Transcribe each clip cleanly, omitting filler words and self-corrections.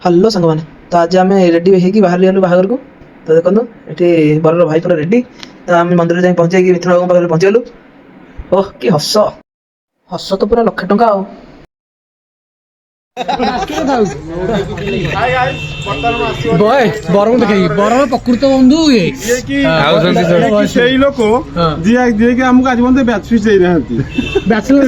Hello ସାଙ୍ଗମାନେ, ତ ଆଜି ଆମେ ରେଡ଼ି ହେଇକି ବାହାରି ଗଲୁ ବାହାଘରକୁ। ତ ଦେଖନ୍ତୁ ଏଠି ବରର ଭାଇ ପୁରା ରେଡ଼ି। ତ ଆମେ ମନ୍ଦିରରେ ଯାଇ ପହଞ୍ଚିକି ମିଥୁନ ବାବୁଙ୍କ ପାଖରେ ପହଞ୍ଚିଗଲୁ। ଓହ କି ହସ ହସ ତ ପୁରା 1,00,000 ଟଙ୍କା ଆଉ। ବୟ ବରଙ୍କୁ ଦେଖେଇକି ବରର ପ୍ରକୃତ ବନ୍ଧୁ ସେଇ ଲୋକ ଯିଏକି ଆମକୁ ଆଜି ପର୍ଯ୍ୟନ୍ତ ବ୍ୟାଚ୍ ଫିସ୍ ଦେଇନାହାନ୍ତି। ବ୍ୟାଚଲର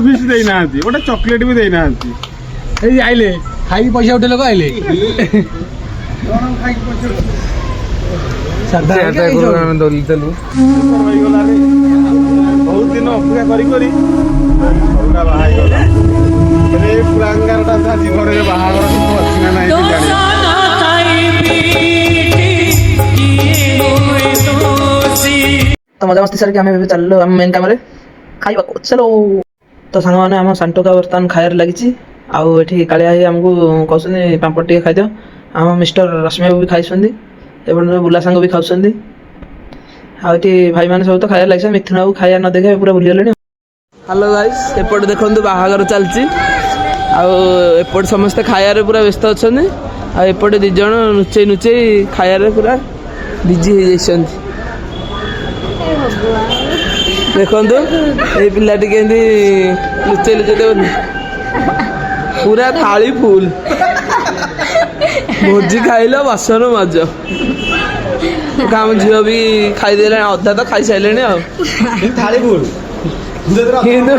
ଫିସ୍ ଦେଇନାହାନ୍ତି, ଗୋଟେ ଚକୋଲେଟ ବି ଦେଇନାହାନ୍ତି। ଏଇ ଆଇଲେ ଖାଇକି ପଇସା ଉଠେଇ ଲୋକ ଆଇଲେ ବହୁତ ଦିନ ଅପେକ୍ଷା କରି କରି ସବୁଟା ବାହା ହେଇଗଲା। ପୁରାଙ୍ଗାରଟା ଜୀବନରେ ବାହାଘର କିଛି ଅଛି ନା ନାହିଁ ତ ମଜାମସ୍ତି ସାରିକି ଆମେ ଏବେ ଚାଲିଲୁ ଆମ ମେନ୍ କାମରେ ଖାଇବାକୁ। ଚାଲ ତ ସାଙ୍ଗମାନେ ଆମ ସାଣ୍ଟୋକା ବର୍ତ୍ତମାନ ଖାଇବାରେ ଲାଗିଛି। ଆଉ ଏଠି କାଳିଆ ଭାଇ ଆମକୁ କହୁଛନ୍ତି ପାମ୍ପଡ଼ ଟିକେ ଖାଇଦିଅ। ଆମ ମିଷ୍ଟର ରଶ୍ମି ବାବୁ ବି ଖାଇଛନ୍ତି, ଏପଟେ ବୁଲା ସାଙ୍ଗ ବି ଖାଉଛନ୍ତି। ଆଉ ଏଠି ଭାଇମାନେ ସବୁ ତ ଖାଇବା ଲାଗିଛନ୍ତି। ମିଥୁନ ବାବୁ ଖାଇବା ନ ଦେଖେ ପୁରା ଭୁଲିଗଲେଣି। ହ୍ୟାଲୋ ଗାଇସ୍, ଏପଟେ ଦେଖନ୍ତୁ ବାହାଘର ଚାଲିଛି। ଆଉ ଏପଟେ ସମସ୍ତେ ଖାଇବାରେ ପୁରା ବ୍ୟସ୍ତ ଅଛନ୍ତି। ଆଉ ଏପଟେ 2 ଜଣ ନୁଚେଇ ନୁଚେଇ ଖାଇବାରେ ପୁରା ବିଜି ହେଇଯାଇଛନ୍ତି। ଦେଖନ୍ତୁ ଏଇ ପିଲାଟି କେମିତି ଲୁଚେଇ ଲୁଚେଇ ଦେଉନି, ପୁରା ଥାଳି ଫୁଲ। ଭୋଜି ଖାଇଲ ବାସନ ମାଜ। ଆମ ଝିଅ ବି ଖାଇଦେଲେଣି, ଅଧା ତ ଖାଇସାରିଲେଣି ଆଉ। ଥାଳି ଫୁଲ କିନ୍ତୁ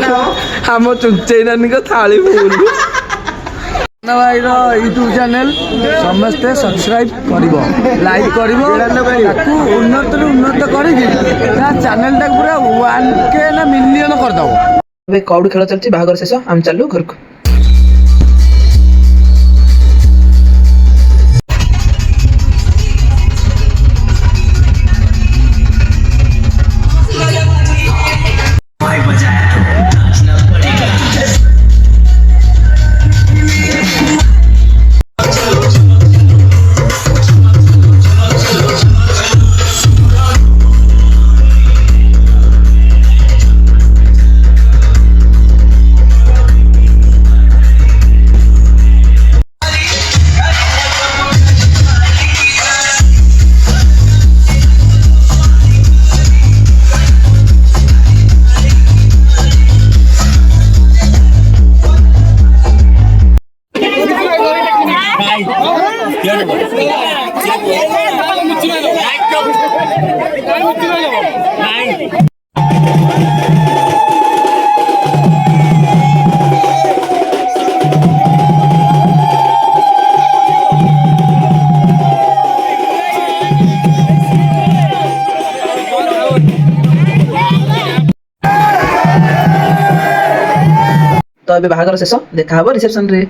ଆମ ଚୁଞ୍ଚେଇ ନାନୀଙ୍କ ଥାଳି ଫୁଲ। ଭାଇର ୟୁଟ୍ୟୁବ ଚ୍ୟାନେଲ ସମସ୍ତେ ସବସ୍କ୍ରାଇବ କରିବ, ଲାଇକ୍ କରିବ, ତାକୁ ଉନ୍ନତରୁ ଉନ୍ନତ କରିକି ତା ଚ୍ୟାନେଲଟାକୁ ପୁରା 1K ନା ମିଲିୟନ କରିଦବ। ଏବେ କଉଡ଼ି ଖେଳ ଚାଲିଛି, ବାହାଘର ଶେଷ, ଆମେ ଚାଲୁ ଘରକୁ। ତ ଏବେ ବାହାଘର ଶେଷ, ଦେଖା ହବ ରିସେପସନରେ।